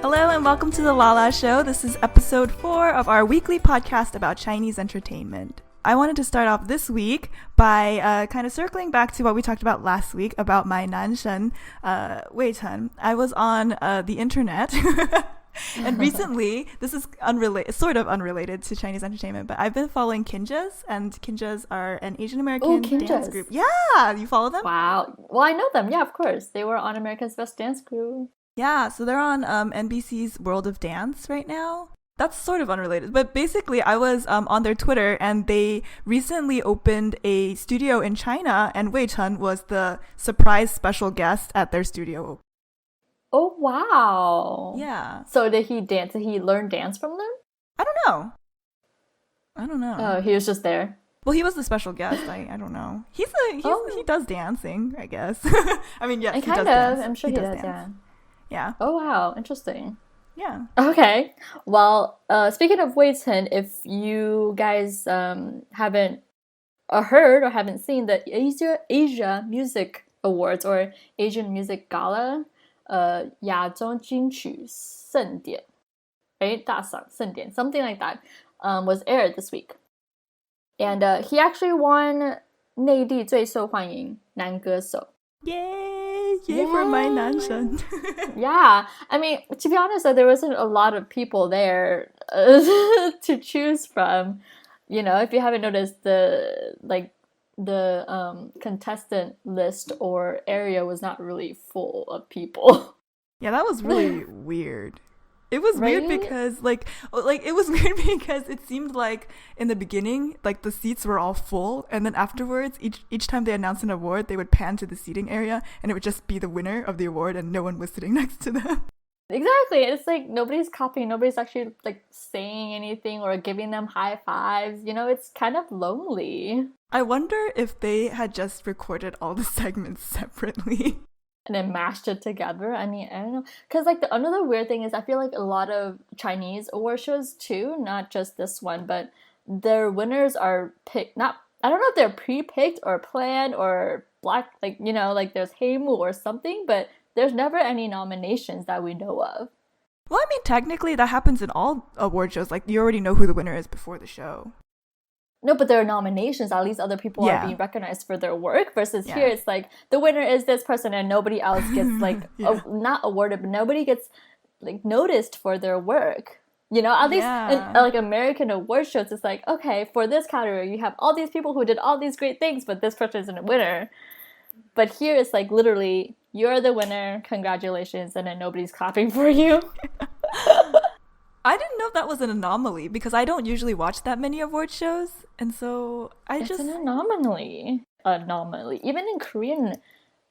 Hello and welcome to the Lala Show. This is episode 4 of our weekly podcast about Chinese entertainment. I wanted to start off this week by kind of circling back to what we talked about last week about my nanshen, Wei Chen. I was on the internet and recently, this is sort of unrelated to Chinese entertainment, but I've been following Kinjas, and Kinjas are an Asian American dance group. Yeah, you follow them? Wow. Well, I know them. Yeah, of course. They were on America's Best Dance Crew. Yeah, so they're on NBC's World of Dance right now. That's sort of unrelated, but basically I was on their Twitter, and they recently opened a studio in China, and Wei Chen was the surprise special guest at their studio. Oh, wow. Yeah. So did he dance? Did he learn dance from them? I don't know. Oh, he was just there. Well, he was the special guest. I don't know. He does dancing, I guess. I mean, yes, he does dance. I'm sure he does, Yeah. Oh, wow. Interesting. Yeah. Okay. Well, speaking of Wei Chen, if you guys haven't heard or haven't seen the Asia Music Awards or Asian Music Gala, 亚洲金曲盛典, right? 大赏盛典, something like that, was aired this week. And he actually won 内地最受欢迎男歌手. Yay for my nanshen. Yeah, I mean, to be honest, there wasn't a lot of people there to choose from. You know, if you haven't noticed, the contestant list or area was not really full of people. Yeah, that was really weird. It was right? weird because it was weird because it seemed like in the beginning, like the seats were all full, and then afterwards, each time they announced an award, they would pan to the seating area, and it would just be the winner of the award, and no one was sitting next to them. Exactly. It's like nobody's copying, nobody's actually like saying anything or giving them high fives. You know, it's kind of lonely. I wonder if they had just recorded all the segments separately. And then mashed it together. I mean, I don't know. Because, like, another weird thing is I feel like a lot of Chinese award shows, too, not just this one, but their winners are picked, I don't know if they're pre-picked or planned or like there's Heimu or something, but there's never any nominations that we know of. Well, I mean, technically, that happens in all award shows. Like, you already know who the winner is before the show. No, but there are nominations. At least other people are being recognized for their work. Versus here, it's like the winner is this person, and nobody else gets like not awarded, but nobody gets like noticed for their work. You know, at least in like American award shows, it's like, okay, for this category, you have all these people who did all these great things, but this person isn't a winner. But here, it's like literally, you're the winner, congratulations, and then nobody's clapping for you. I didn't know that was an anomaly because I don't usually watch that many award shows, and so it's an anomaly. Even in Korean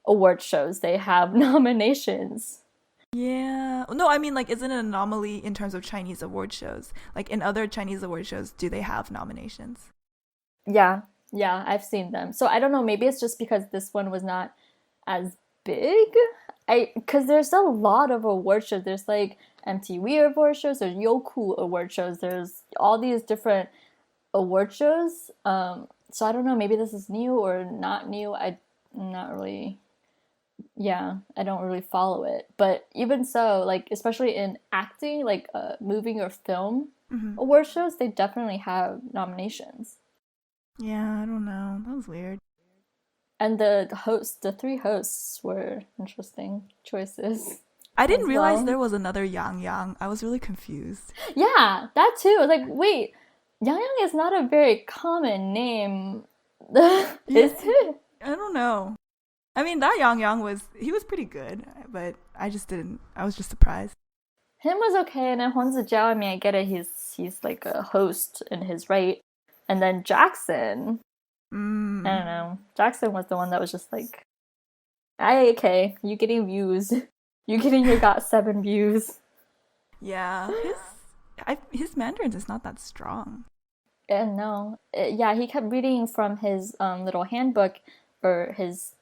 award shows, they have nominations. Yeah. No, I mean, like, is it an anomaly in terms of Chinese award shows? Like, in other Chinese award shows, do they have nominations? Yeah, I've seen them. So I don't know, maybe it's just because this one was not as big. Because there's a lot of award shows. There's like MTV award shows, there's Youku award shows, there's all these different award shows. So I don't know, maybe this is new or not new. I don't really follow it. But even so, like, especially in acting, like movie or film award shows, they definitely have nominations. Yeah, I don't know. That was weird. And the 3 hosts were interesting choices. I didn't realize there was another Yang. I was really confused. Yeah, that too. I was like, wait, Yang is not a very common name. Is it? I don't know. I mean, that Yang he was pretty good, but I was just surprised. Him was okay, and then Huang Zijiao, I mean, I get it, he's like a host in his right. And then Jackson, I don't know. Jackson was the one that was just like, okay, you getting views. You got 7 views. Yeah, his Mandarin is not that strong. No. He kept reading from his little handbook or his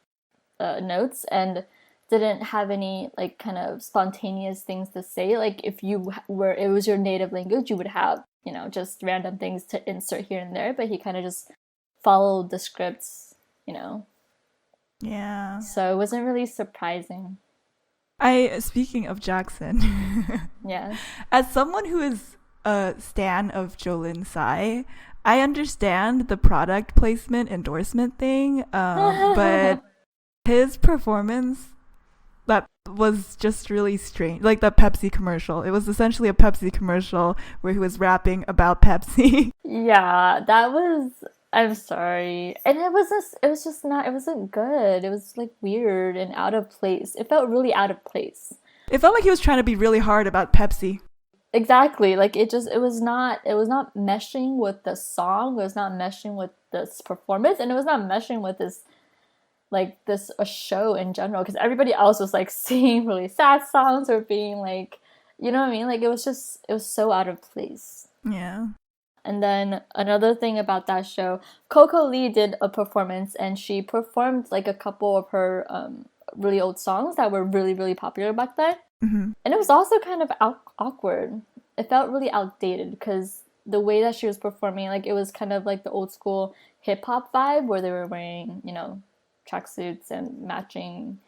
notes and didn't have any like kind of spontaneous things to say. Like if it was your native language, you would have, you know, just random things to insert here and there, but he kind of just followed the scripts, you know. Yeah. So it wasn't really surprising. Speaking of Jackson, Yeah. as someone who is a stan of Jolin Tsai, I understand the product placement endorsement thing, but his performance, that was just really strange. Like the Pepsi commercial. It was essentially a Pepsi commercial where he was rapping about Pepsi. Yeah, that was. I'm sorry, and it was just not. It wasn't good. It was like weird and out of place. It felt really out of place. It felt like he was trying to be really hard about Pepsi. Exactly. Like it was not meshing with the song. It was not meshing with this performance, and it was not meshing with this a show in general, because everybody else was like singing really sad songs or being like, you know what I mean? Like it was so out of place. Yeah. And then another thing about that show, Coco Lee did a performance, and she performed like a couple of her really old songs that were really, really popular back then. Mm-hmm. And it was also kind of awkward. It felt really outdated because the way that she was performing, like it was kind of like the old school hip hop vibe where they were wearing, tracksuits and matching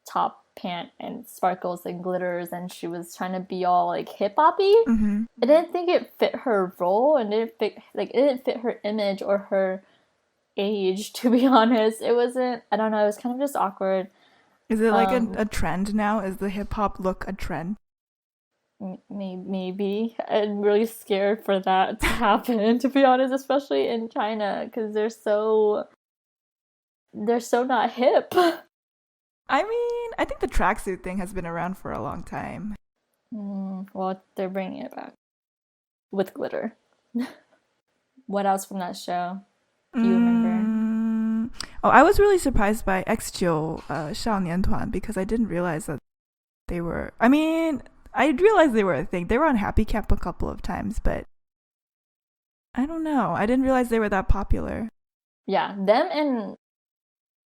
top, pant, and sparkles and glitters, and she was trying to be all like hip hoppy. Mm-hmm. I didn't think it fit her role, and it didn't fit her image or her age, to be honest. It wasn't. I don't know. It was kind of just awkward. Is it like a trend now? Is the hip hop look a trend? Maybe. I'm really scared for that to happen, to be honest, especially in China, because they're so not hip. I mean, I think the tracksuit thing has been around for a long time. Well, they're bringing it back with glitter. What else from that show do you remember? Oh, I was really surprised by X9 Xiaonian because I didn't realize that they were. I mean, I realized they were a thing. They were on Happy Camp a couple of times, but I don't know. I didn't realize they were that popular. Yeah, them, and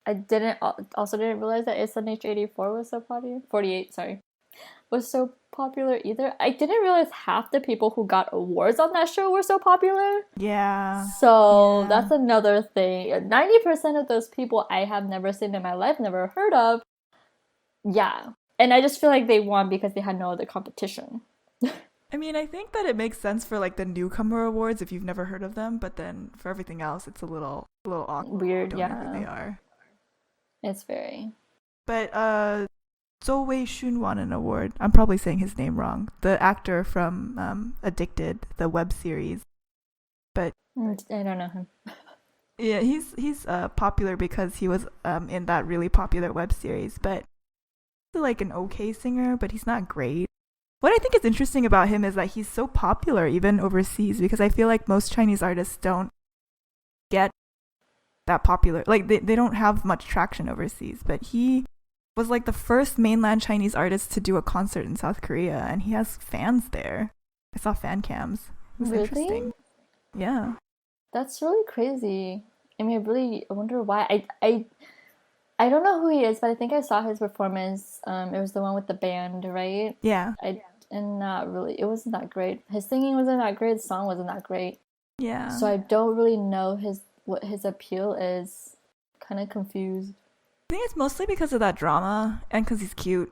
I didn't realize that SNH84 was so popular. 48, sorry, was so popular either. I didn't realize half the people who got awards on that show were so popular. Yeah. So that's another thing. 90% of those people I have never seen in my life, never heard of. Yeah. And I just feel like they won because they had no other competition. I mean, I think that it makes sense for like the newcomer awards if you've never heard of them, but then for everything else, it's a little awkward. Weird, Don't know who they are. It's very. But Zhou Weishun won an award. I'm probably saying his name wrong. The actor from Addicted, the web series. But I don't know him. Yeah, he's popular because he was in that really popular web series. But he's like an okay singer, but he's not great. What I think is interesting about him is that he's so popular even overseas, because I feel like most Chinese artists don't get that popular. Like they don't have much traction overseas, but he was like the first mainland Chinese artist to do a concert in South Korea, and he has fans there. I saw fan cams. It was interesting. Yeah. That's really crazy. I mean, I wonder why. I don't know who he is, but I think I saw his performance. It was the one with the band, right? Yeah. And not really. It wasn't that great. His singing wasn't that great. The song wasn't that great. Yeah. So I don't really know what his appeal is. Kind of confused. I think it's mostly because of that drama and because he's cute.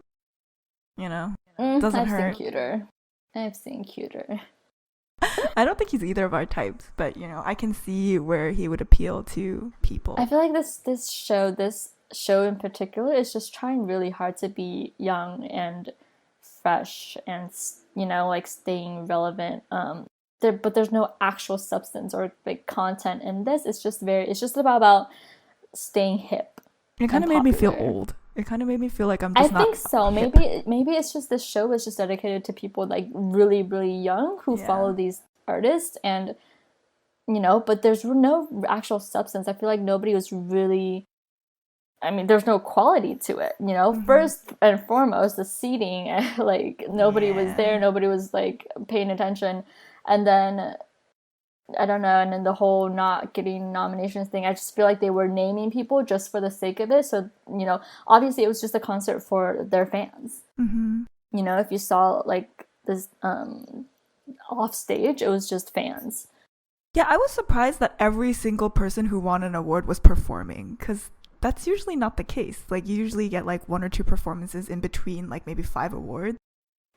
You know, doesn't hurt. I've seen cuter. I don't think he's either of our types, but I can see where he would appeal to people. I feel like this show in particular is just trying really hard to be young and fresh and like staying relevant. But there's no actual substance or big content in this. It's just about staying hip. It kind of made me feel old. It kind of made me feel like I'm just not. I think so. Maybe it's just this show was just dedicated to people like really, really young who follow these artists, and but there's no actual substance. I feel like nobody was really. I mean, there's no quality to it. First and foremost, the seating, like nobody was there. Nobody was like paying attention, and then. I don't know, and then the whole not getting nominations thing, I just feel like they were naming people just for the sake of it. So, obviously it was just a concert for their fans. Mm-hmm. If you saw like this off stage, it was just fans. Yeah, I was surprised that every single person who won an award was performing, because that's usually not the case. Like, you usually get like 1 or 2 performances in between like maybe 5 awards.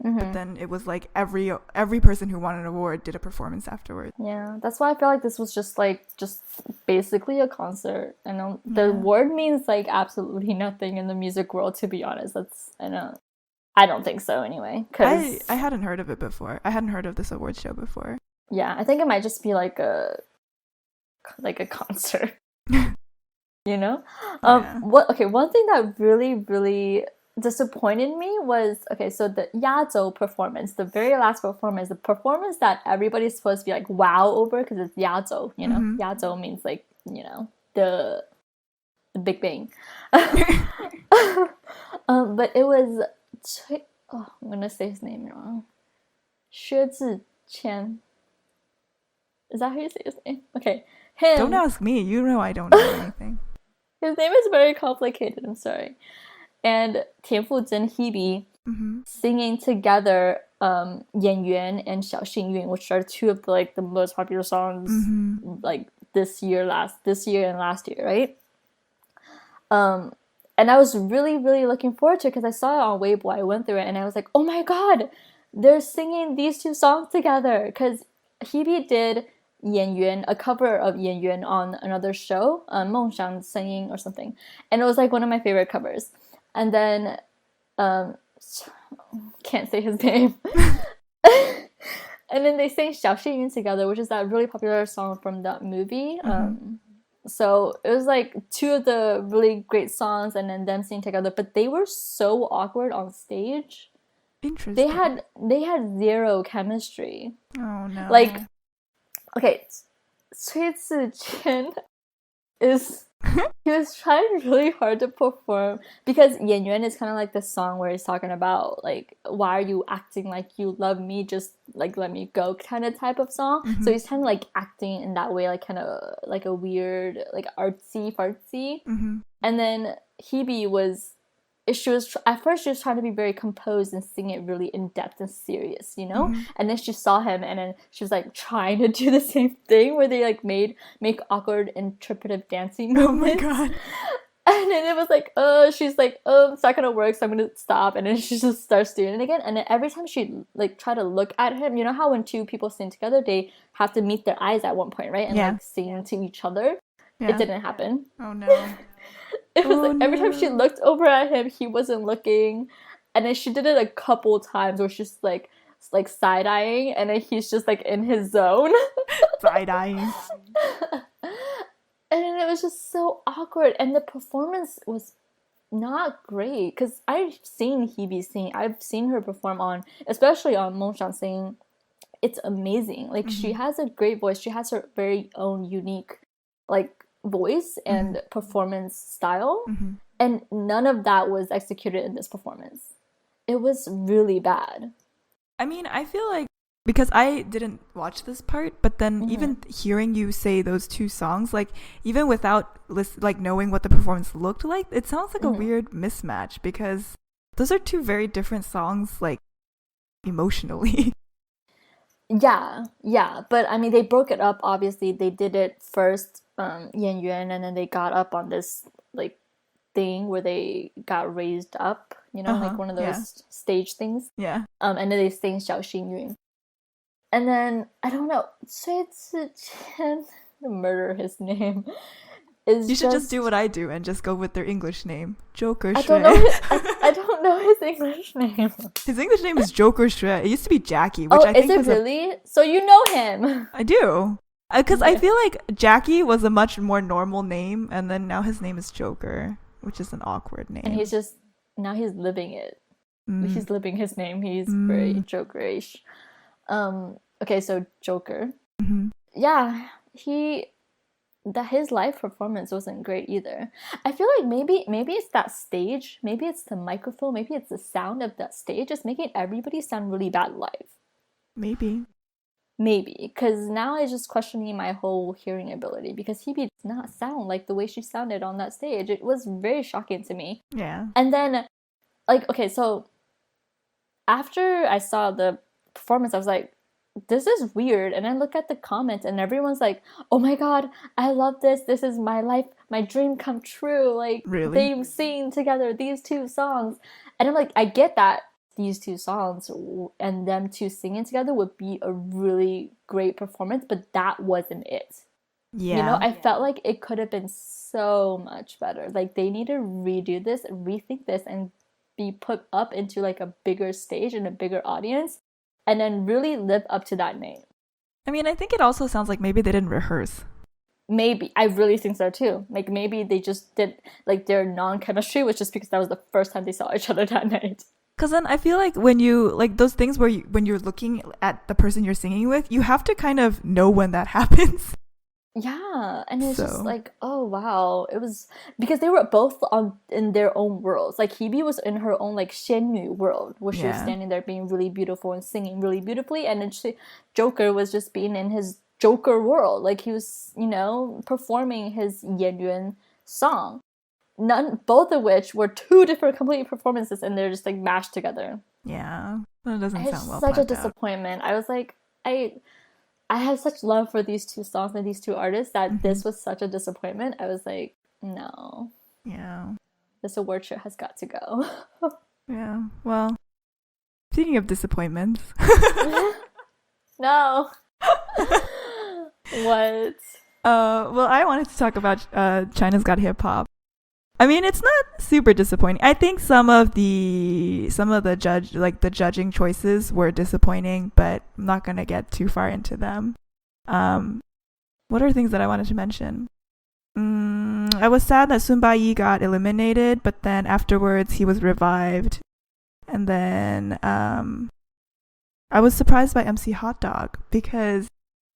But then it was like every person who won an award did a performance afterwards. Yeah, that's why I feel like this was just basically a concert. I know the word means like absolutely nothing in the music world, to be honest. I don't think so anyway. Cause I hadn't heard of it before. I hadn't heard of this award show before. Yeah, I think it might just be like a concert. You know? One thing that really, really disappointed me was, so the Yazhou performance, the very last performance, the performance that everybody's supposed to be like wow over because it's Yazhou, you know? Yazhou means like, you know, the Big Bang. But it was, I'm gonna say his name wrong. Xue Ziqian. Is that how you say his name? Okay. Him. Don't ask me. You know I don't know anything. His name is very complicated. I'm sorry. And Tian Fuzhen, Hebe, singing together Yan Yuan and Xiao Xingyun, which are 2 of the most popular songs like this year and last year, right? And I was really, really looking forward to it because I saw it on Weibo. I went through it and I was like, oh my god, they're singing these 2 songs together. Because Hebe did Yan Yuan, a cover of Yan Yuan on another show, Mengshang singing or something. And it was like one of my favorite covers. And then, can't say his name. And then they sang Xiao Xingyun together, which is that really popular song from that movie. So it was like 2 of the really great songs and then them singing together. But they were so awkward on stage. Interesting. They had 0 chemistry. Oh no. Like, okay, Cui Ziqian he was trying really hard to perform because Yan Yuan is kind of like the song where he's talking about like, why are you acting like you love me, just like let me go kind of type of song. So he's kind of like acting in that way, like kind of like a weird like artsy fartsy. And then Hebe was at first she was trying to be very composed and sing it really in depth and serious, you know. And then she saw him and then she was like trying to do the same thing where they like make awkward interpretive dancing movements. Oh my god. And then it was like, she's like, it's not gonna work, so I'm gonna stop. And then she just starts doing it again. And then every time she like try to look at him, you know how when 2 people sing together, they have to meet their eyes at one point, right? And like sing to each other. It didn't happen. Oh no. It was every time she looked over at him, he wasn't looking. And then she did it a couple times where she's like side-eyeing, and then he's just like in his zone. Side-eyeing. And then it was just so awkward. And the performance was not great. Because I've seen Hebe sing. I've seen her perform especially on Mongshan sing. It's amazing. Like, she has a great voice. She has her very own unique, like, voice and performance style, and none of that was executed in this performance. It was really bad. I mean, I feel like because I didn't watch this part, but then even hearing you say those 2 songs, like even without like knowing what the performance looked like, it sounds like a weird mismatch because those are 2 very different songs, like emotionally. Yeah, but I mean, they broke it up. Obviously, they did it first, Yan Yuan, and then they got up on this like thing where they got raised up, you know, like one of those stage things. Yeah. And then they sang Xiao Xingyun. And then I don't know, Cui Ziqian, murder his name. You should just do what I do and just go with their English name, Joker Shui. I don't know his English name. His English name is Joker Shui. It used to be Jackie, which I think is it really? So you know him? I do. Because I feel like Jackie was a much more normal name, and then now his name is Joker, which is an awkward name. And he's living it. He's living his name. He's very Jokerish. Okay, so Joker. Yeah, his live performance wasn't great either. I feel like maybe it's that stage, maybe it's the microphone, maybe it's the sound of that stage. It's making everybody sound really bad live. Maybe, because now I'm just questioning my whole hearing ability because he does not sound like the way she sounded on that stage. It was very shocking to me. Yeah. And then, like, okay, so after I saw the performance, I was like, this is weird. And I look at the comments and everyone's like, oh my god, I love this. This is my life my dream come true. Like, really? they sing together these two songs. And I'm like, I get that these two songs and them two singing together would be a really great performance, but that wasn't it. Yeah. You know, I felt like it could have been so much better. Like, they need to redo this, rethink this, and be put up into like a bigger stage and a bigger audience, and then really live up to that name. I mean, I think it also sounds like maybe they didn't rehearse. Maybe. I really think so too. Like, maybe they just did, like, their non-chemistry was just because that was the first time they saw each other that night. Because then I feel like when you, like, those things where when you're looking at the person you're singing with, you have to kind of know when that happens. Yeah, and it's just like, oh wow, it was because they were both in their own worlds. Like, Hebe was in her own like Xianyu world, where she was standing there being really beautiful and singing really beautifully, and then Joker was just being in his Joker world, like he was, you know, performing his Yan song. Both of which were two different complete performances, and they're just like mashed together. Yeah, that doesn't sound well. It's such a disappointment. I was like, I have such love for these two songs and these two artists that this was such a disappointment. I was like, no. Yeah. This award show has got to go. Yeah. Well, speaking of disappointments. No. What? Well, I wanted to talk about China's Got Hip Hop. I mean, it's not super disappointing. I think some of the judging choices were disappointing, but I'm not gonna get too far into them. What are things that I wanted to mention? I was sad that Sun Bai got eliminated, but then afterwards he was revived. And then I was surprised by MC Hotdog because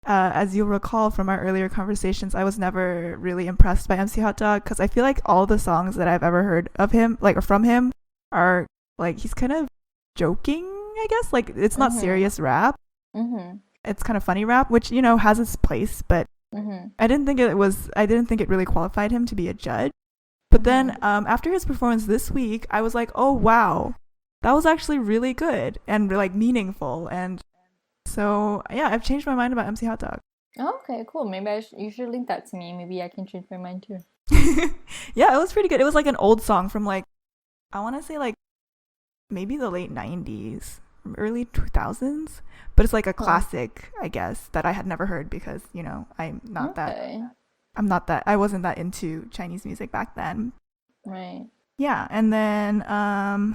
as you'll recall from our earlier conversations, I was never really impressed by MC Hotdog because I feel like all the songs that I've ever heard of him, like, or from him, are like he's kind of joking, I guess. Like, it's not serious rap. It's kind of funny rap, which, you know, has its place, but I didn't think it really qualified him to be a judge. But then after his performance this week, I was like, oh wow, that was actually really good and like meaningful. And so, yeah, I've changed my mind about MC Hotdog. Oh, okay, cool. Maybe you should link that to me. Maybe I can change my mind too. Yeah, it was pretty good. It was like an old song from like, I want to say like maybe the late 90s, early 2000s. But it's like a classic, I guess, that I had never heard because, you know, I wasn't that into Chinese music back then. Right. Yeah, and then I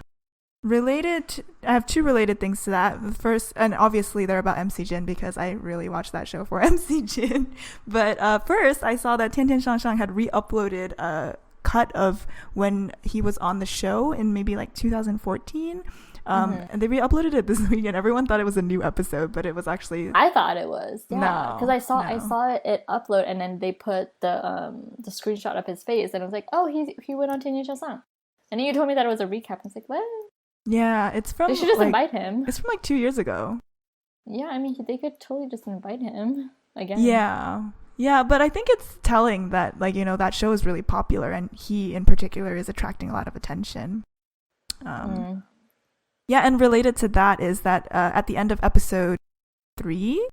have two related things to that. The first, and obviously they're about MC Jin because I really watched that show for MC Jin. But first, I saw that Tian Tian Shang Shang had re-uploaded a cut of when he was on the show in maybe like 2014. And they re-uploaded it this week, and everyone thought it was a new episode, but it was actually. I thought it was. Yeah, because I saw it upload, and then they put the screenshot of his face, and I was like, oh, he went on Tian Tian Shang Shang, and then you told me that it was a recap. I was like, what? Yeah, it's from. They should just invite him. It's from like 2 years ago. Yeah, I mean, they could totally just invite him again. Yeah, but I think it's telling that, like, you know, that show is really popular, and he in particular is attracting a lot of attention. Yeah, and related to that is that at the end of episode 3,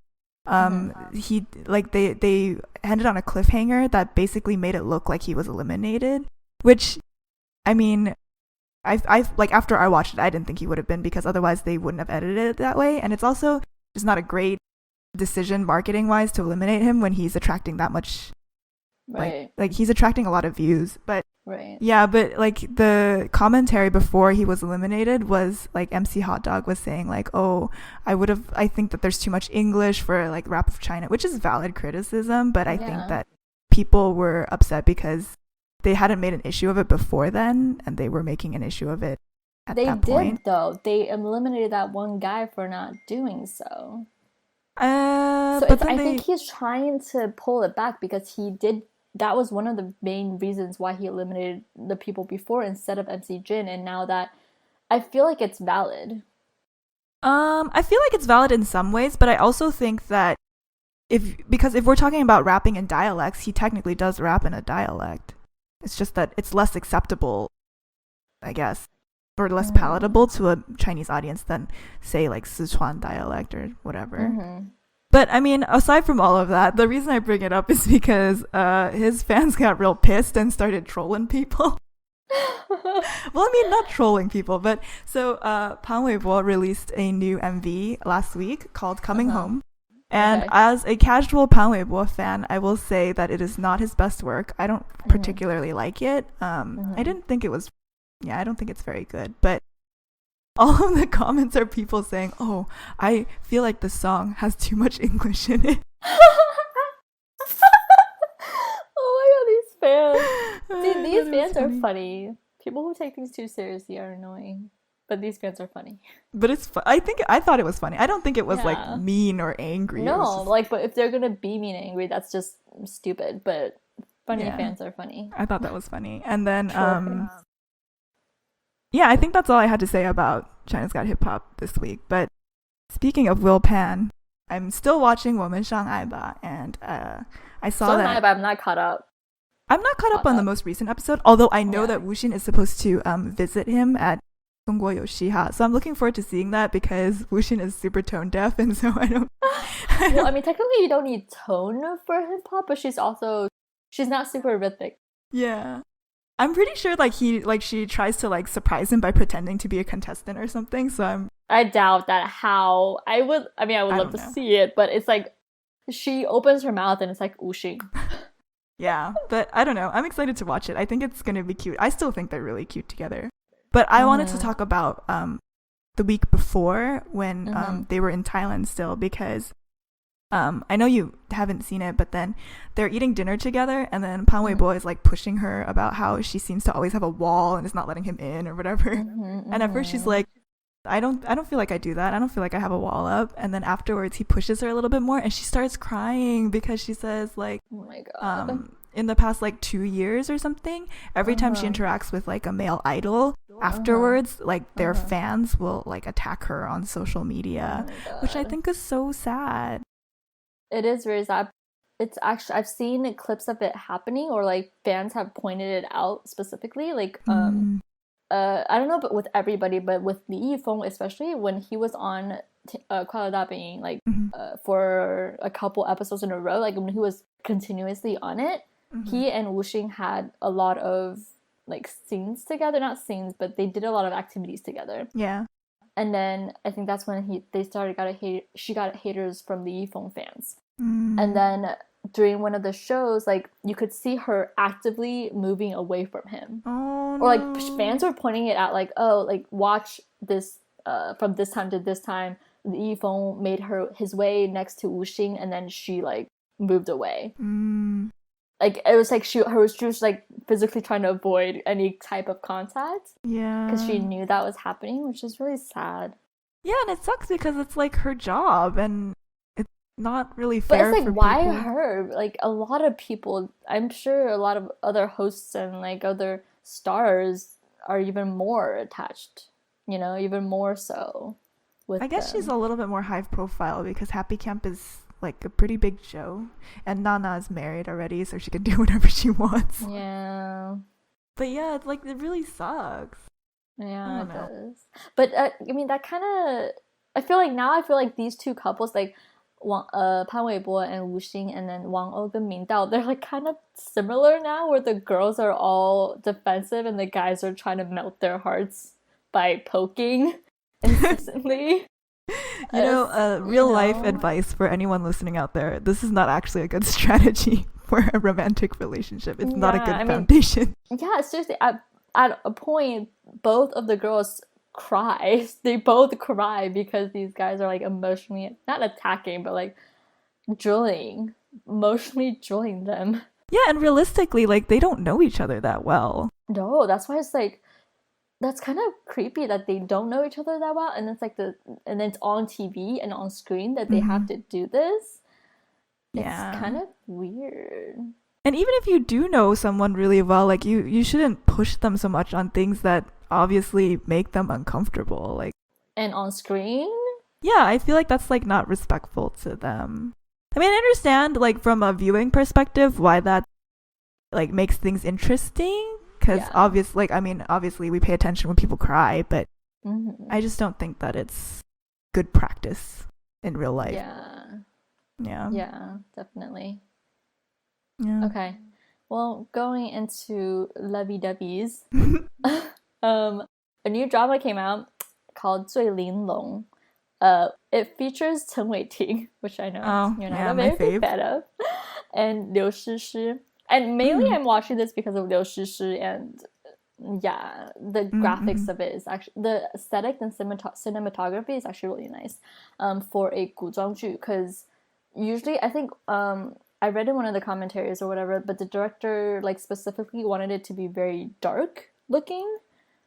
he like they ended on a cliffhanger that basically made it look like he was eliminated, which, I mean, I like after I watched it, I didn't think he would have been because otherwise they wouldn't have edited it that way, and it's also just not a great decision marketing wise to eliminate him when he's attracting that much. Right. Like he's attracting a lot of views, but right. Yeah, but like the commentary before he was eliminated was like MC Hotdog was saying like, oh, I think that there's too much English for like Rap of China, which is valid criticism, but I think that people were upset because they hadn't made an issue of it before then, and they were making an issue of it at that point. They did, though. They eliminated that one guy for not doing so. I think he's trying to pull it back because he did. That was one of the main reasons why he eliminated the people before instead of MC Jin, and now that I feel like it's valid. I feel like it's valid in some ways, but I also think that because if we're talking about rapping in dialects, he technically does rap in a dialect. It's just that it's less acceptable, I guess, or less palatable to a Chinese audience than, say, like Sichuan dialect or whatever. But I mean, aside from all of that, the reason I bring it up is because his fans got real pissed and started trolling people. Well, I mean, not trolling people, but so Pan Weibo released a new MV last week called Coming Home. And as a casual Pan Weibo fan, I will say that it is not his best work. I don't particularly like it. I didn't think it was, I don't think it's very good. But all of the comments are people saying, oh, I feel like the song has too much English in it. Oh my god, these fans. See, these fans are funny. People who take things too seriously are annoying. But these fans are funny. But it's I thought it was funny. I don't think it was like mean or angry. No, but if they're gonna be mean and angry, that's just stupid. But funny fans are funny. I thought that was funny. And then I think that's all I had to say about China's Got Hip Hop this week. But speaking of Will Pan, I'm still watching 我们上爱吧, and I saw that. I'm not caught up. I'm not caught up on the most recent episode, although I know that Wu Xin is supposed to visit him at 中国有嘻哈, so I'm looking forward to seeing that because Wu Xin is super tone deaf, and so I don't. Well, I mean, technically you don't need tone for hip hop, but she's not super rhythmic. Yeah, I'm pretty sure she tries to surprise him by pretending to be a contestant or something. So I doubt that. How I would love to see it, but it's like she opens her mouth and it's like Wu Xin. Yeah, but I don't know. I'm excited to watch it. I think it's gonna be cute. I still think they're really cute together. But I wanted to talk about the week before when they were in Thailand still, because I know you haven't seen it, but then they're eating dinner together, and then Pan Weibo is pushing her about how she seems to always have a wall and is not letting him in or whatever. And at first she's like, I don't feel like I do that. I don't feel like I have a wall up. And then afterwards he pushes her a little bit more and she starts crying because she says oh my god, in the past 2 years or something, every time she interacts with a male idol, afterwards their fans will attack her on social media, which I think is so sad. It is very sad. It's actually, I've seen clips of it happening, or fans have pointed it out specifically, I don't know, but with everybody, but with Li Yifeng especially, when he was on Kuala Lumpur for a couple episodes in a row, when he was continuously on it, he and Wu Xing had a lot of scenes together, not scenes, but they did a lot of activities together. Yeah. And then I think that's when she got haters from the Yifeng fans. And then during one of the shows, you could see her actively moving away from him. Oh, or fans were pointing it out, watch this from this time to this time, the Yifeng made his way next to Wu Xing, and then she moved away. It was she was physically trying to avoid any type of contact. Yeah, because she knew that was happening, which is really sad. Yeah, and it sucks because it's her job, and it's not really fair. But it's for why people. her? A lot of people, I'm sure a lot of other hosts and other stars are even more attached, even more so with I guess them. she's a little bit more high profile because Happy Camp is a pretty big show, and Nana is married already, so she can do whatever she wants. Yeah. But yeah, it's it really sucks. Yeah, it does. But I mean, that kind of, I feel like these two couples, Pan Weibo and Wu Xing, and then Wang Og and Ming Dao, they're kind of similar now, where the girls are all defensive and the guys are trying to melt their hearts by poking incessantly. Real life advice for anyone listening out there: this is not actually a good strategy for a romantic relationship. It's not a good foundation. Yeah, seriously, at a point, both of the girls cry. They both cry because these guys are emotionally, not attacking, but emotionally drilling them. Yeah, and realistically, they don't know each other that well. No, that's why it's that's kind of creepy that they don't know each other that well, and it's and then it's on TV and on screen that they have to do this. Yeah, it's kind of weird. And even if you do know someone really well, you shouldn't push them so much on things that obviously make them uncomfortable. And on screen? Yeah, I feel that's not respectful to them. I mean, I understand from a viewing perspective why that makes things interesting, because obviously we pay attention when people cry, but I just don't think that it's good practice in real life. Yeah. Yeah, definitely. Yeah. Okay. Well, going into lovey-dovey's, a new drama came out called 最玲珑. It features Chen Weiting, which I know you're not a very big fan of, and Liu Shishi. And mainly I'm watching this because of Liu Shishi, and yeah, the graphics of it is actually, the aesthetic and cinematography is actually really nice for a 古装剧, because usually I think I read in one of the commentaries or whatever, but the director like specifically wanted it to be very dark looking.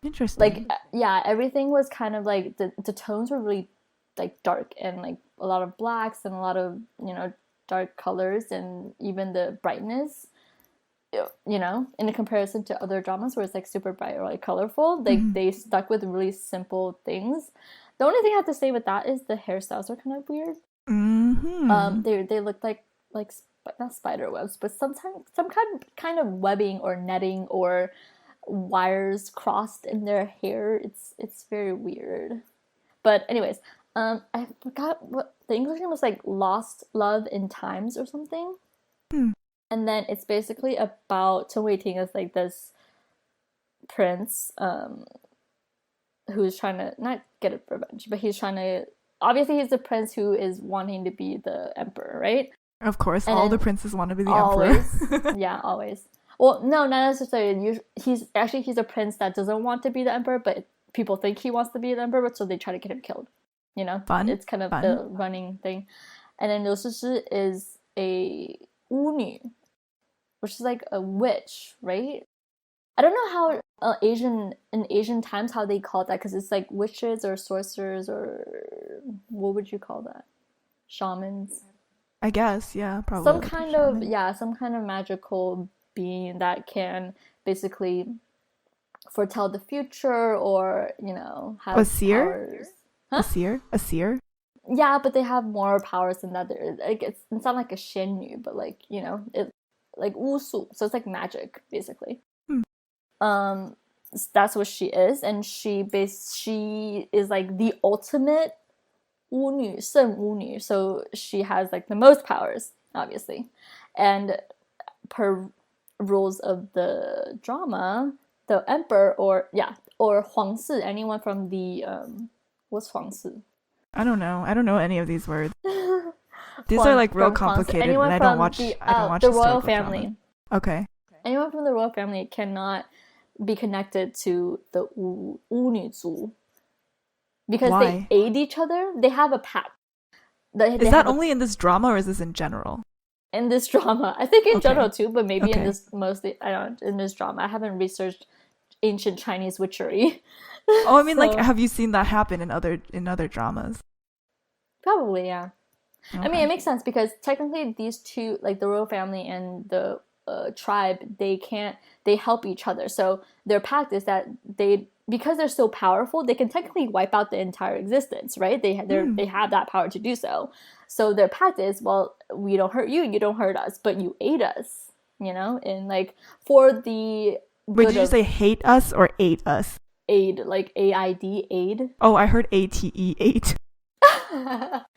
Interesting. Like, yeah, everything was kind of like the tones were really like dark, and like a lot of blacks and a lot of, you know, dark colors, and even the brightness, you know, in comparison to other dramas where it's like super bright or like colorful, like they stuck with really simple things. The only thing I have to say with that is the hairstyles are kind of weird. They look like not spider webs, but sometimes some kind of webbing or netting or wires crossed in their hair. It's very weird. But anyways, I forgot what the English name was, like Lost Love in Times or something. And then it's basically about Chen Weiting as like this prince who's trying to not get a revenge, but he's trying to, obviously he's the prince who is wanting to be the emperor, right? Of course, and all the princes want to be the emperor. Yeah, always. Well, no, not necessarily. He's a prince that doesn't want to be the emperor, but people think he wants to be the emperor, so they try to get him killed. You know, it's kind of the running thing. And then Liu Shishi is a 巫女, which is like a witch, right? I don't know how in Asian times how they call that, because it's like witches or sorcerers, or what would you call that? Shamans, I guess. Yeah, probably some kind of magical being that can basically foretell the future, or, you know, have powers. Huh? A seer. Yeah, but they have more powers than that. It's not like a 仙女, but like, you know, it like 巫术, so it's like magic basically. That's what she is, and she is like the ultimate 巫女, 圣巫女, so she has like the most powers, obviously. And per rules of the drama, the emperor or 皇室, anyone from the what's 皇室? I don't know any of these words. These are like real complicated, and I don't watch the royal family. Drama. Okay. Anyone from the royal family cannot be connected to the 巫女族, because they aid each other. They have a pact. Is that only in this drama, or is this in general? In this drama, I think in general too, but maybe in this mostly. I don't. In this drama, I haven't researched ancient Chinese witchery. Oh, I mean, like, have you seen that happen in other dramas? Probably, yeah. Okay. I mean, it makes sense, because technically these two, like the royal family and the tribe, they help each other. So their pact is that because they're so powerful, they can technically wipe out the entire existence, right? They have that power to do so. So their pact is, well, we don't hurt you, you don't hurt us, but you aid us, you know? And like for the Wait, did you say hate us or aid us? Aid, like AID, aid. Oh, I heard ATE, aid.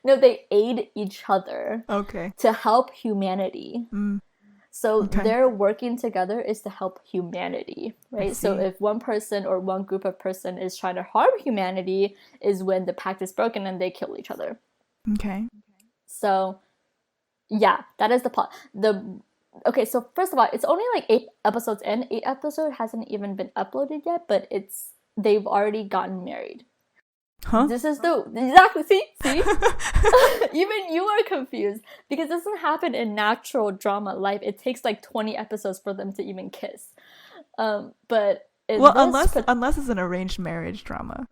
No, they aid each other. Okay. To help humanity. So their working together is to help humanity, right? So if one person or one group of person is trying to harm humanity, is when the pact is broken and they kill each other. Okay. So, yeah, that is the plot. Okay, so first of all, it's only like 8 episodes in. 8 episodes hasn't even been uploaded yet, but they've already gotten married. Huh? This is exactly see even you are confused, because this doesn't happen in natural drama life. It takes like 20 episodes for them to even kiss. But unless it's an arranged marriage drama.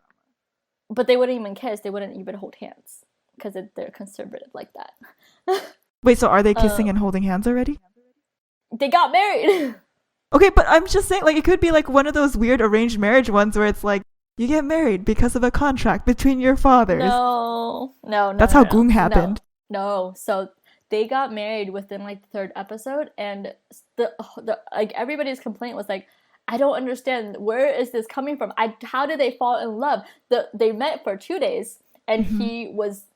But they wouldn't even kiss. They wouldn't even hold hands, because they're conservative like that. Wait, so are they kissing and holding hands already? They got married. Okay, but I'm just saying, like, it could be like one of those weird arranged marriage ones where it's like, you get married because of a contract between your fathers. No. That's how Gung happened. No. So they got married within like the 3rd episode, and the like everybody's complaint was like, I don't understand, where is this coming from? How did they fall in love? They met for 2 days, and he was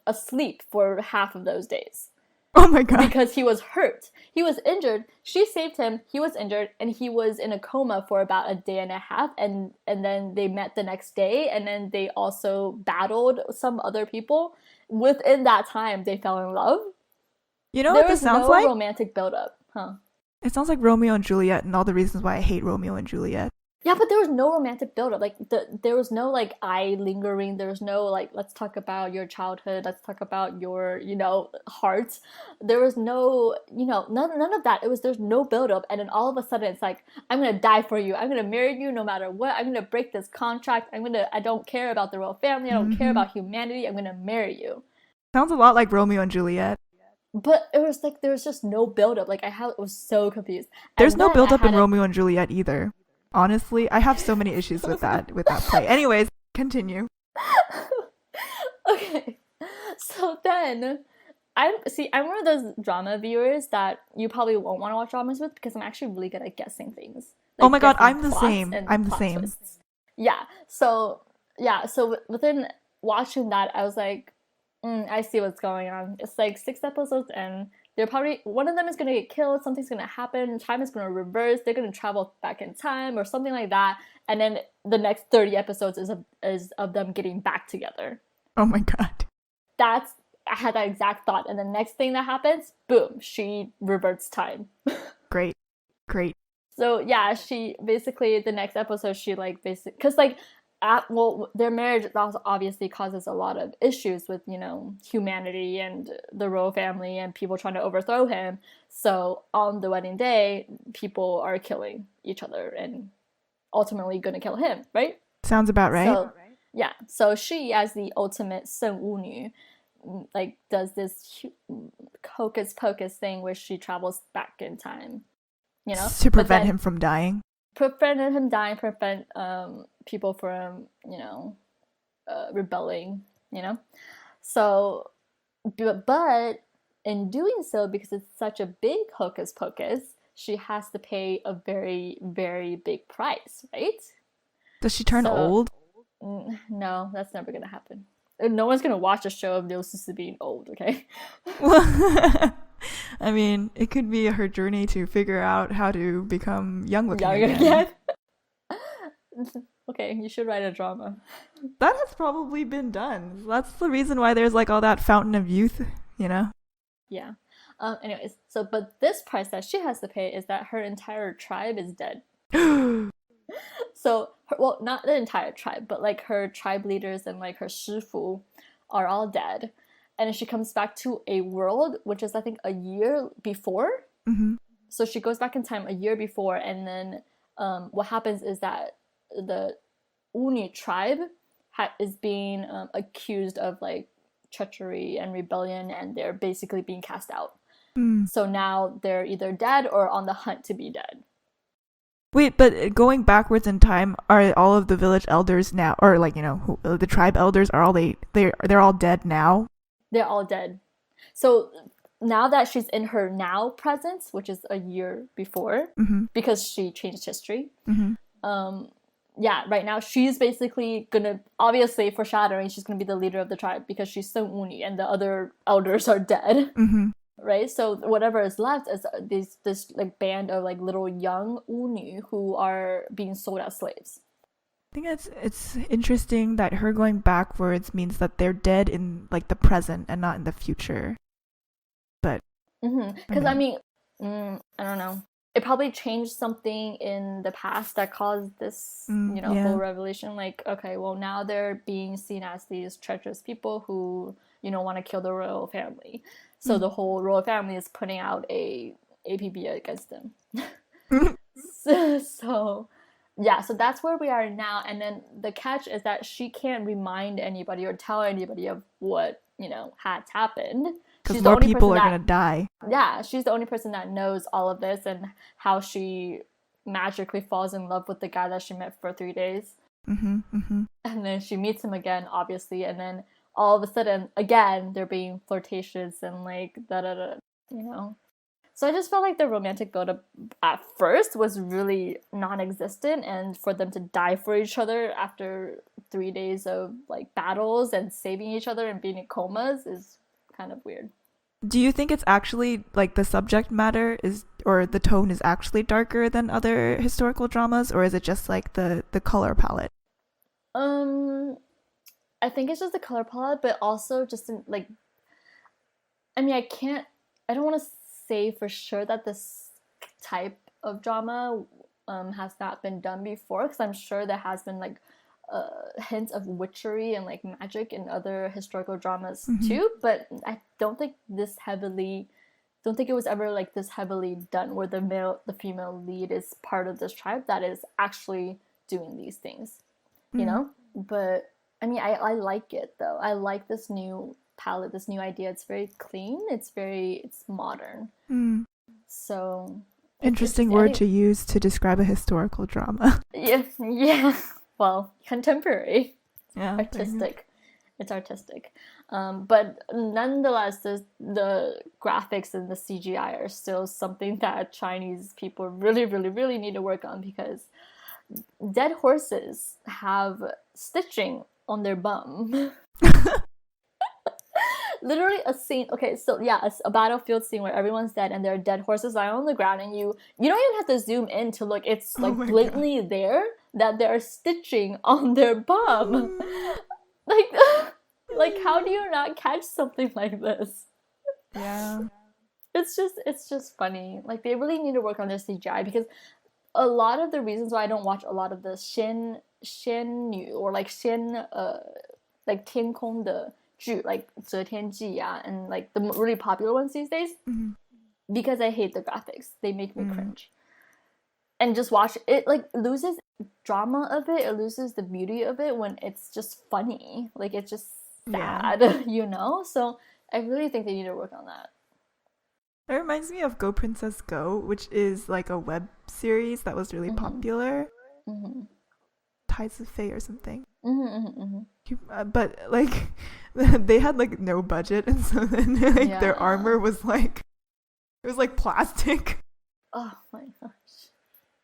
asleep for half of those days. Oh my god. Because he was hurt. He was injured. She saved him. He was injured, and he was in a coma for about a day and a half. And then they met the next day, and then they also battled some other people. Within that time, they fell in love. You know what this sounds like? There was no romantic buildup, huh? It sounds like Romeo and Juliet, and all the reasons why I hate Romeo and Juliet. Yeah, but there was no romantic buildup. Like there was no like eye lingering. There was no like, let's talk about your childhood. Let's talk about your heart. There was no none of that. There's no buildup, and then all of a sudden it's like, I'm gonna die for you. I'm gonna marry you no matter what. I'm gonna break this contract. I don't care about the royal family. I don't care about humanity. I'm gonna marry you. Sounds a lot like Romeo and Juliet. But it was like there was just no buildup. Like I was so confused. There's no buildup in Romeo and Juliet either. Honestly, I have so many issues with that play. Anyways, continue. Okay. So then I'm one of those drama viewers that you probably won't want to watch dramas with, because I'm actually really good at guessing things. Like, oh my god, I'm the same. Twists. Yeah. So within watching that, I was like, I see what's going on. It's like 6 episodes, and they're probably, one of them is going to get killed, something's going to happen, time is going to reverse, they're going to travel back in time or something like that, and then the next 30 episodes is of them getting back together. Oh my god. I had that exact thought, and the next thing that happens, boom, she reverts time. Great. So yeah, she basically, the next episode, she like basically, because like, their marriage obviously causes a lot of issues with, humanity and the royal family and people trying to overthrow him. So on the wedding day, people are killing each other and ultimately going to kill him, right? Sounds about right. So, yeah. So she, as the ultimate Sen Wu Nu, like does this hocus pocus thing where she travels back in time, to prevent him from dying. Prevent him dying, prevent people from, rebelling, So, but in doing so, because it's such a big hocus pocus, she has to pay a very, very big price, right? Does she turn old? No, that's never going to happen. No one's going to watch a show of Liu Sisi being old, okay? I mean, it could be her journey to figure out how to become young looking again. Okay, you should write a drama. That has probably been done. That's the reason why there's like all that fountain of youth, Yeah. Anyways, but this price that she has to pay is that her entire tribe is dead. So, not the entire tribe, but like her tribe leaders and like her shifu are all dead. And she comes back to a world, which is, I think, a year before. Mm-hmm. So she goes back in time a year before, and then what happens is that the Uni tribe is being accused of, like, treachery and rebellion, and they're basically being cast out. So now they're either dead or on the hunt to be dead. Wait, but going backwards in time, are all of the village elders now, or like, the tribe elders, are all they're all dead now? They're all dead. So now that she's in her now presence, which is a year before, because she changed history, right now she's basically gonna, obviously foreshadowing, she's gonna be the leader of the tribe because she's so uni and the other elders are dead. Right? So whatever is left is this like band of like little young uni who are being sold as slaves. I think it's interesting that her going backwards means that they're dead in like the present and not in the future. But because I mean, I don't know. It probably changed something in the past that caused this, whole revelation. Like, okay, well now they're being seen as these treacherous people who, want to kill the royal family. So the whole royal family is putting out a APB against them. So that's where we are now. And then the catch is that she can't remind anybody or tell anybody of what, had happened. Because more people are going to die. Yeah, she's the only person that knows all of this and how she magically falls in love with the guy that she met for 3 days. And then she meets him again, obviously, and then all of a sudden, again, they're being flirtatious and like So I just felt like the romantic build-up at first was really non-existent, and for them to die for each other after 3 days of like battles and saving each other and being in comas is kind of weird. Do you think it's actually like the subject matter is, or the tone is actually darker than other historical dramas, or is it just like the color palette? I think it's just the color palette, but also just like, I mean, I don't want to say for sure that this type of drama has not been done before, because I'm sure there has been like hints of witchery and like magic in other historical dramas too, but I don't think it was ever like this heavily done where the female lead is part of this tribe that is actually doing these things, you know? But I mean, I like it though. I like this new palette, this new idea. It's very clean. It's modern. So interesting word to use to describe a historical drama. Yeah. Well, contemporary. Yeah. Artistic. It's artistic. But nonetheless, the graphics and the CGI are still something that Chinese people really, really, really need to work on, because dead horses have stitching on their bum. Literally a scene. Okay, so yeah, a battlefield scene where everyone's dead and there are dead horses lying on the ground, and you don't even have to zoom in to look. It's like blatantly there that they're stitching on their bum. Like how do you not catch something like this? Yeah. It's just funny. Like they really need to work on their CGI, because a lot of the reasons why I don't watch a lot of the Xian Yu or like Xian like 天空的剧, like 遮天记 and like the really popular ones these days, because I hate the graphics. They make me cringe. And just watch it, like loses drama of it. It loses the beauty of it when it's just funny. Like it's just sad, you know? So I really think they need to work on that. That reminds me of Go Princess Go, which is like a web series that was really popular. Tides of Fate or something. But like they had like no budget, and so then like their armor was like, it was like plastic. Oh my gosh.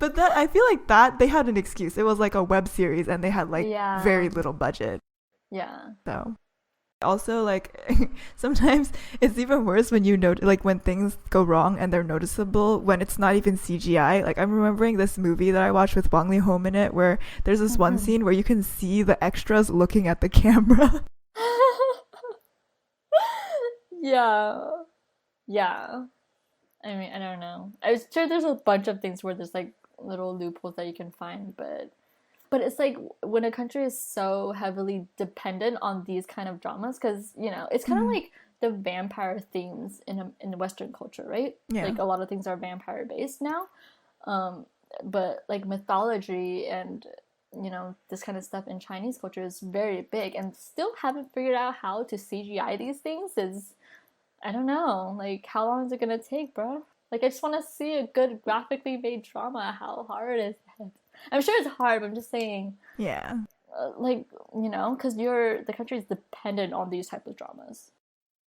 But that, I feel like that they had an excuse. It was like a web series and they had like very little budget. Yeah. So also like sometimes it's even worse when you know, like when things go wrong and they're noticeable when it's not even CGI. Like I'm remembering this movie that I watched with Wang Li-home in it, where there's this one scene where you can see the extras looking at the camera. Yeah. I mean, I don't know. I'm sure there's a bunch of things where there's like little loopholes that you can find, but it's like when a country is so heavily dependent on these kind of dramas, because you know it's kind of like the vampire themes in Western culture, right? Like a lot of things are vampire based now, but like mythology and you know this kind of stuff in Chinese culture is very big, and still haven't figured out how to CGI these things. Is, I don't know, like how long is it gonna take, bro? Like I just want to see a good graphically made drama. How hard is it? I'm sure it's hard, but I'm just saying. Yeah. Like, you know, because the country is dependent on these type of dramas.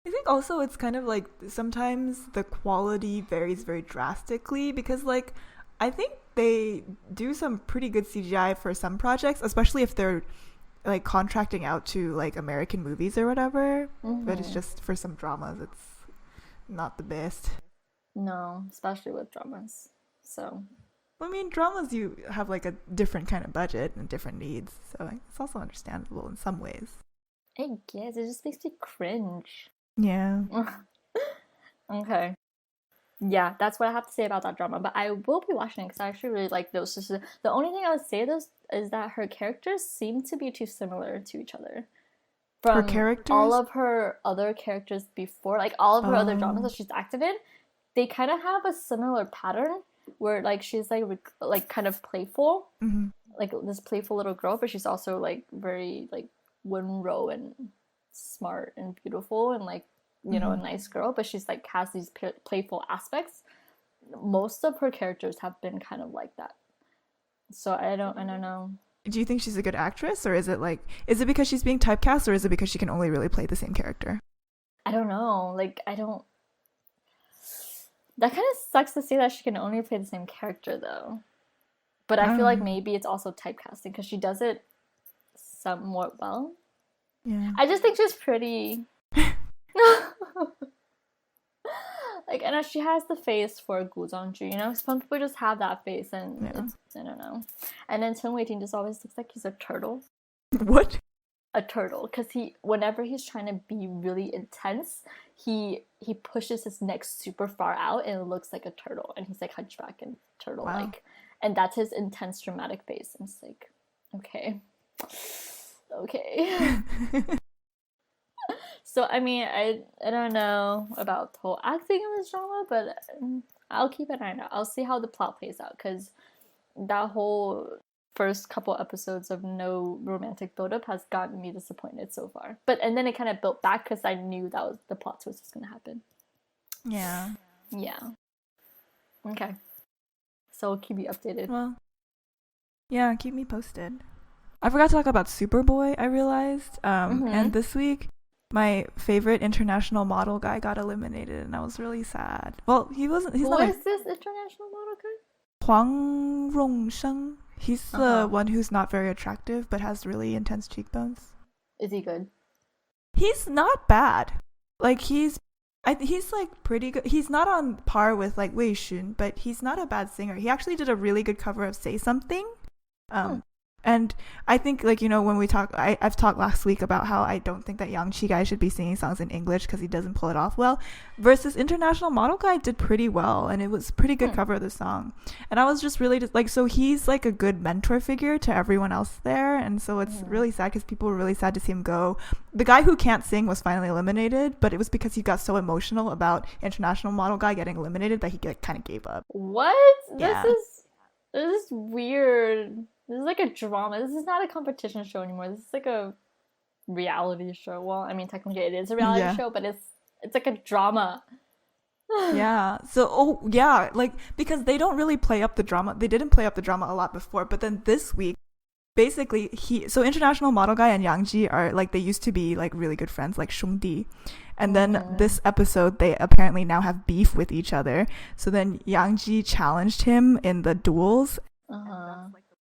I think also it's kind of like sometimes the quality varies very drastically, because like I think they do some pretty good CGI for some projects, especially if they're like contracting out to like American movies or whatever. But it's just for some dramas it's not the best. No, especially with dramas. So I mean, dramas, you have like a different kind of budget and different needs, so it's also understandable in some ways. I guess it just makes me cringe. Yeah. Okay. Yeah, that's what I have to say about that drama. But I will be watching it because I actually really like those sisters. The only thing I would say is that her characters seem to be too similar to each other. From her characters? All of her other characters before, like all of her other dramas that she's acted in, they kind of have a similar pattern where like she's like kind of playful, like this playful little girl, but she's also like very like wenrou and smart and beautiful and like you know a nice girl, but she's like has these playful aspects. Most of her characters have been kind of like that, so I don't know. Do you think she's a good actress, or is it because she's being typecast, or is it because she can only really play the same character? I don't know. Like that kind of sucks to say that she can only play the same character though, but I feel like maybe it's also typecasting because she does it up more well. Yeah. I just think she's pretty. Like, and she has the face for Gu Zhangju, you know? Some people just have that face, and it's, I don't know. And then Chen Weiting just always looks like he's a turtle. What? A turtle, because whenever he's trying to be really intense, he pushes his neck super far out, and it looks like a turtle, and he's like hunchback and turtle like, and that's his intense dramatic face. And it's like, okay. So I mean, I don't know about the whole acting in this drama, but I'll keep an eye out. I'll see how the plot plays out, because that whole first couple episodes of no romantic build-up has gotten me disappointed so far. And then it kind of built back because I knew that was the plot twist was going to happen. Yeah. Okay. So I'll keep you updated. Well, yeah, keep me posted. I forgot to talk about Superboy, I realized. And this week, my favorite international model guy got eliminated, and I was really sad. Well, he's not is this international model guy? Huang Rongsheng. He's the one who's not very attractive but has really intense cheekbones. Is he good? He's not bad. Like, he's like pretty good. He's not on par with like Wei Xun, but he's not a bad singer. He actually did a really good cover of Say Something. And I think, like, you know, when we talk, I've talked last week about how I don't think that Yang Chi guy should be singing songs in English because he doesn't pull it off well. Versus International Model Guy did pretty well, and it was a pretty good cover of the song. And I was just really like, so he's like a good mentor figure to everyone else there, and so it's really sad because people were really sad to see him go. The guy who can't sing was finally eliminated, but it was because he got so emotional about International Model Guy getting eliminated that he kind of gave up. What? Yeah. This is weird. This is like a drama. This is not a competition show anymore. This is like a reality show. Well, I mean, technically it is a reality show, but it's like a drama. Yeah. So, like, because they don't really play up the drama. They didn't play up the drama a lot before, but then this week, basically, International Model Guy and Yang Ji are, like, they used to be, like, really good friends, like, Shungdi. And then this episode, they apparently now have beef with each other. So then Yang Ji challenged him in the duels.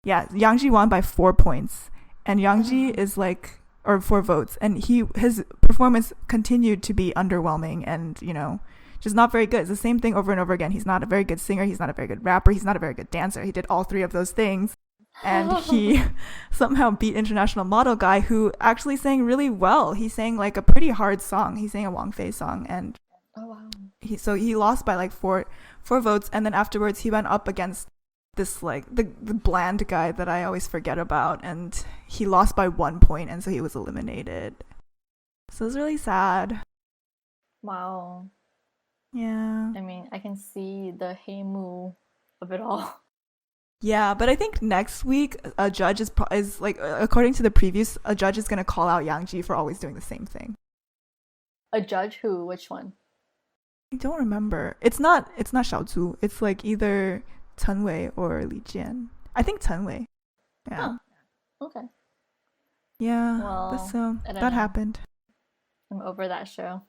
Yeah, Yang Ji won by 4 points. And Yang Ji is like, or 4 votes. And his performance continued to be underwhelming and, you know, just not very good. It's the same thing over and over again. He's not a very good singer. He's not a very good rapper. He's not a very good dancer. He did all 3 of those things. And he somehow beat International Model Guy, who actually sang really well. He sang like a pretty hard song. He sang a Wang Fei song. And he lost by like 4 votes. And then afterwards, he went up against this like the bland guy that I always forget about, and he lost by 1 point, and so he was eliminated. So it was really sad. Wow. Yeah. I mean, I can see the heimu of it all. Yeah, but I think next week a judge is like, according to the previews, a judge is gonna call out Yang Ji for always doing the same thing. A judge who? Which one? I don't remember. It's not Xiao Zhu. It's like either Chen Wei or Li Jian. I think Chen Wei. Yeah. Oh, okay. Yeah. Well, so that happened. I'm over that show.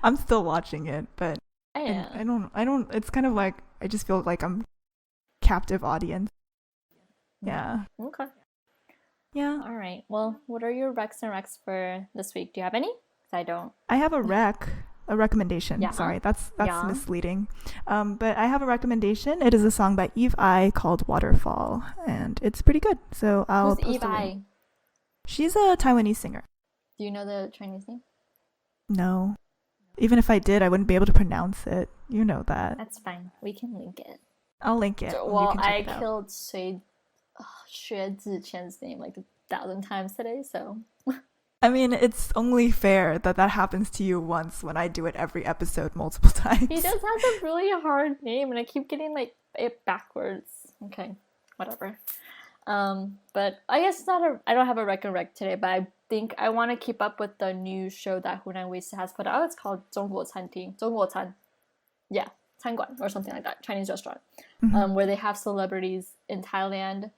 I'm still watching it, but I don't. It's kind of like I just feel like I'm captive audience. Yeah. Okay. Yeah. All right. Well, what are your recs and recs for this week? Do you have any? 'Cause I don't. I have a recommendation. Yeah. Sorry, that's misleading. But I have a recommendation. It is a song by Eve I called Waterfall, and it's pretty good. So I'll post Eve a link. I? She's a Taiwanese singer. Do you know the Chinese name? No. Even if I did, I wouldn't be able to pronounce it. You know that. That's fine. We can link it. I'll link it. Well, I killed Xue Ziqian's name like 1,000 times today, so... I mean, it's only fair that happens to you once when I do it every episode multiple times. He does have a really hard name, and I keep getting like it backwards. Okay, whatever. But I guess I don't have a rec today, but I think I want to keep up with the new show that Hunan Weishi has put out. It's called 中国餐厅, 中国餐. Yeah, 餐馆 or something like that, Chinese restaurant, where they have celebrities in Thailand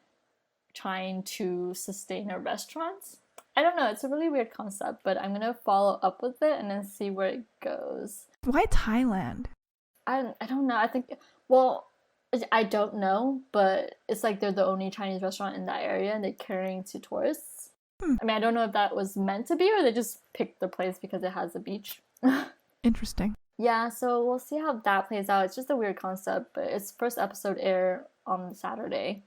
trying to sustain a restaurant. I don't know, it's a really weird concept, but I'm gonna follow up with it and then see where it goes. Why Thailand? I don't know. I think, well, I don't know, but it's like they're the only Chinese restaurant in that area and they're catering to tourists. I mean, I don't know if that was meant to be or they just picked the place because it has a beach. Interesting. Yeah, so we'll see how that plays out. It's just a weird concept, but its first episode aired on Saturday.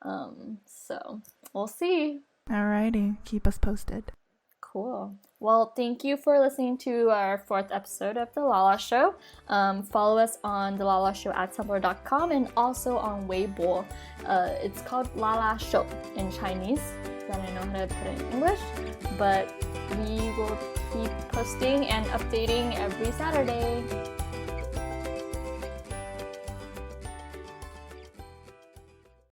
So we'll see. Alrighty, keep us posted. Cool. Well, thank you for listening to our 4th episode of The Lala Show. Follow us on thelalashow at tumblr.com and also on Weibo. It's called Lala Show in Chinese. I don't know how to put it in English, but we will keep posting and updating every Saturday.